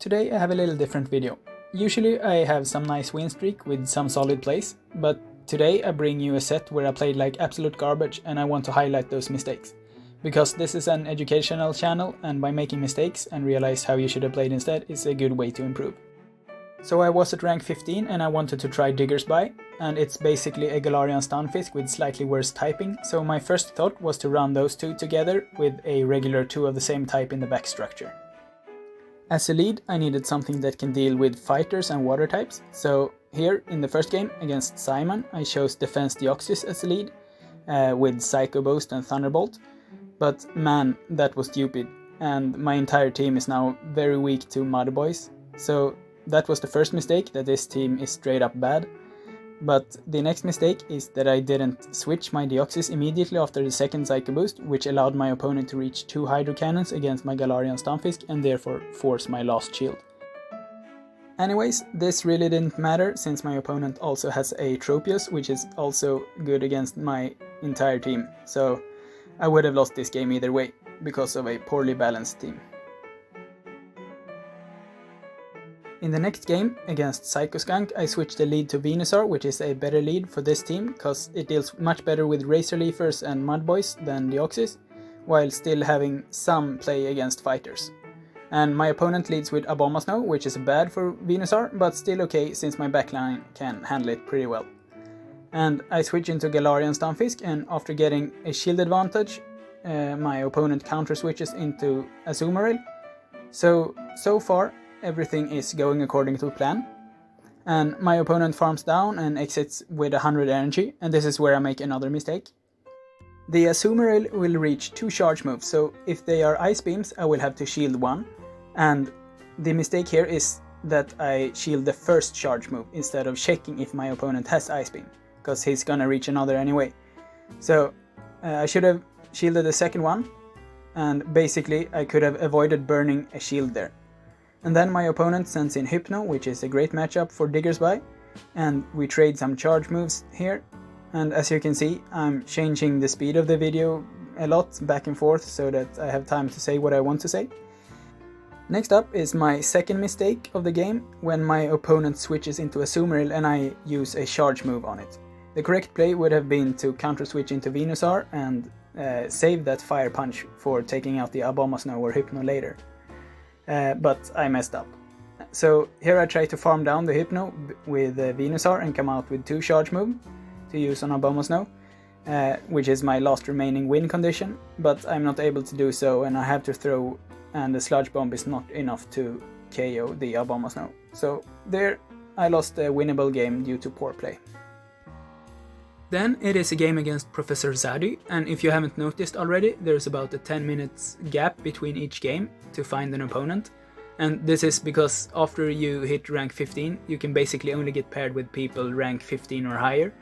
Today I have a little different video. Usually I have some nice win streak with some solid plays, but today I bring you a set where I played like absolute garbage and I want to highlight those mistakes. Because this is an educational channel and by making mistakes and realize how you should have played instead is a good way to improve. So I was at rank 15 and I wanted to try Diggersby, and it's basically a Galarian Stunfisk with slightly worse typing, so my first thought was to run those two together with a regular 2 of the same type in the back structure. As a lead, I needed something that can deal with fighters and water types, so here in the first game against Simon I chose Defense Deoxys as a lead, with Psycho Boost and Thunderbolt, but man, that was stupid, and my entire team is now very weak to Mud Boys, so that was the first mistake, that this team is straight up bad. But the next mistake is that I didn't switch my Deoxys immediately after the second Psycho Boost, which allowed my opponent to reach 2 Hydro Cannons against my Galarian Stunfisk and therefore force my last shield. Anyways, this really didn't matter since my opponent also has a Tropius, which is also good against my entire team, so I would have lost this game either way, because of a poorly balanced team. In the next game, against Psycho Skunk, I switched the lead to Venusaur, which is a better lead for this team, cause it deals much better with Razor Leafers and Mud Boys than Deoxys, while still having some play against fighters. And my opponent leads with Abomasnow, which is bad for Venusaur, but still okay since my backline can handle it pretty well. And I switch into Galarian Stunfisk, and after getting a shield advantage, my opponent counter switches into Azumarill. So far, everything is going according to plan, and my opponent farms down and exits with 100 energy, and this is where I make another mistake. The Azumarill will reach 2 charge moves, so if they are Ice Beams I will have to shield 1, and the mistake here is that I shield the first charge move instead of checking if my opponent has Ice Beam, because he's gonna reach another anyway. So I should have shielded the second one, and basically I could have avoided burning a shield there. And then my opponent sends in Hypno, which is a great matchup for Diggersby, and we trade some charge moves here. And as you can see, I'm changing the speed of the video a lot back and forth so that I have time to say what I want to say. Next up is my second mistake of the game, when my opponent switches into Azumarill and I use a charge move on it. The correct play would have been to counter switch into Venusaur and save that Fire Punch for taking out the Abomasnow or Hypno later. But I messed up. So here I try to farm down the Hypno with Venusaur and come out with 2 charge move to use on Abomasnow, which is my last remaining win condition, but I'm not able to do so and I have to throw, and the Sludge Bomb is not enough to KO the Abomasnow. So there I lost a winnable game due to poor play. Then it is a game against Professor Zadi, and if you haven't noticed already, there's about a 10 minutes gap between each game to find an opponent. And this is because after you hit rank 15, you can basically only get paired with people rank 15 or higher,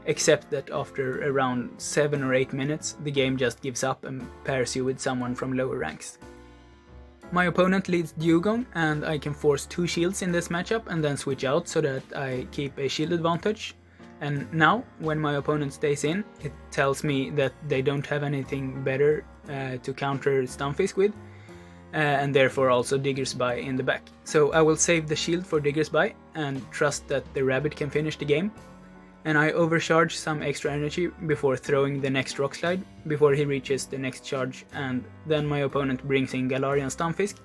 except that after around 7 or 8 minutes, the game just gives up and pairs you with someone from lower ranks. My opponent leads Dugong, and I can force 2 shields in this matchup and then switch out so that I keep a shield advantage. And now, when my opponent stays in, it tells me that they don't have anything better to counter Stunfisk with, and therefore also Diggersby in the back. So I will save the shield for Diggersby and trust that the rabbit can finish the game. And I overcharge some extra energy before throwing the next Rock Slide, before he reaches the next charge, and then my opponent brings in Galarian Stunfisk.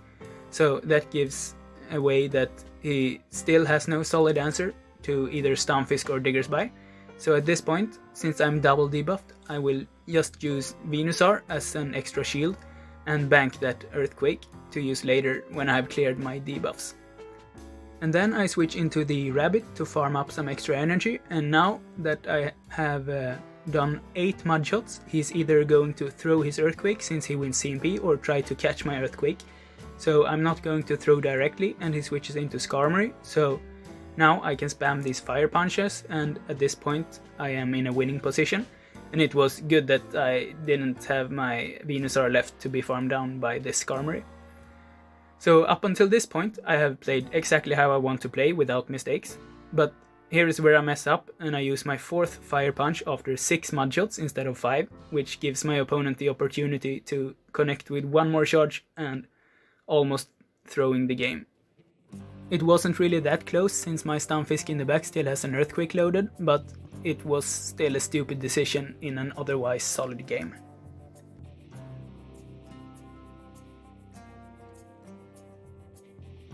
So that gives away that he still has no solid answer to either Stunfisk or Diggersby. So at this point, since I'm double debuffed, I will just use Venusaur as an extra shield and bank that Earthquake to use later when I have cleared my debuffs. And then I switch into the Rabbit to farm up some extra energy, and now that I have done 8 mud shots, he's either going to throw his Earthquake since he wins CMP or try to catch my Earthquake. So I'm not going to throw directly, and he switches into Skarmory, so now I can spam these Fire Punches, and at this point I am in a winning position, and it was good that I didn't have my Venusaur left to be farmed down by this Skarmory. So up until this point I have played exactly how I want to play without mistakes, but here is where I mess up and I use my 4th Fire Punch after 6 mud shots instead of 5, which gives my opponent the opportunity to connect with 1 more charge and almost throwing the game. It wasn't really that close since my Stunfisk in the back still has an Earthquake loaded, but it was still a stupid decision in an otherwise solid game.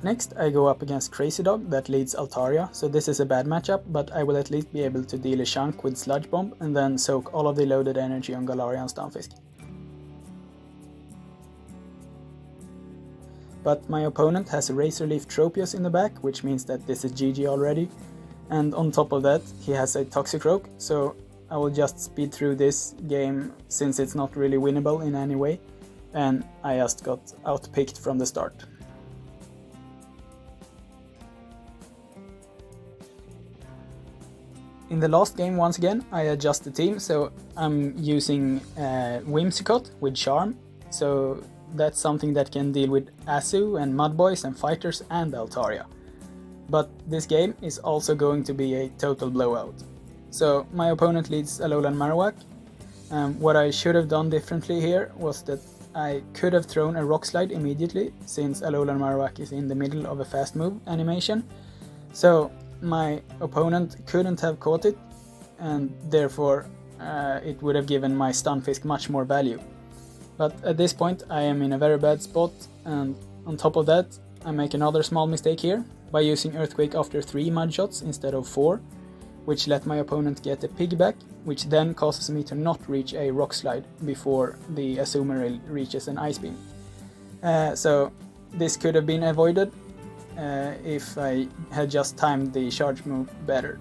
Next I go up against Crazy Dog that leads Altaria, so this is a bad matchup, but I will at least be able to deal a chunk with Sludge Bomb and then soak all of the loaded energy on Galarian Stunfisk. But my opponent has a Razor Leaf Tropius in the back, which means that this is GG already, and on top of that he has a Toxicroak, so I will just speed through this game since it's not really winnable in any way, and I just got outpicked from the start. In the last game, once again, I adjust the team, so I'm using Whimsicott with Charm, so that's something that can deal with Asu and Mudboys and Fighters and Altaria. But this game is also going to be a total blowout. So my opponent leads Alolan Marowak. What I should have done differently here was that I could have thrown a Rock Slide immediately, since Alolan Marowak is in the middle of a fast move animation. So my opponent couldn't have caught it, and therefore it would have given my Stunfisk much more value. But at this point I am in a very bad spot, and on top of that I make another small mistake here by using Earthquake after 3 mud shots instead of 4, which let my opponent get a piggyback, which then causes me to not reach a Rock Slide before the Azumarill reaches an Ice Beam. So this could have been avoided if I had just timed the charge move better.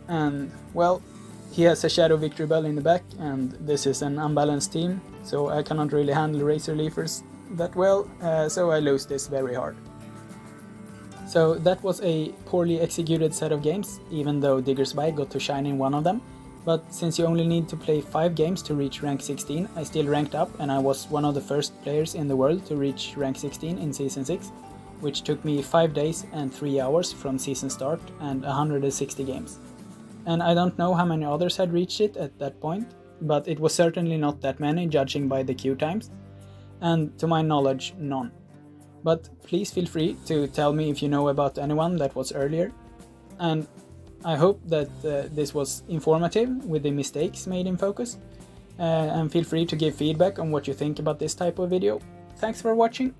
And well, he has a Shadow Victory Bell in the back, and this is an unbalanced team, so I cannot really handle Razor Leafers that well, so I lose this very hard. So that was a poorly executed set of games, even though Diggersby got to shine in one of them. But since you only need to play 5 games to reach rank 16, I still ranked up, and I was one of the first players in the world to reach rank 16 in Season 6, which took me 5 days and 3 hours from season start and 160 games. And I don't know how many others had reached it at that point, but it was certainly not that many judging by the queue times, and to my knowledge, none. But please feel free to tell me if you know about anyone that was earlier, and I hope that this was informative with the mistakes made in focus, and feel free to give feedback on what you think about this type of video. Thanks for watching!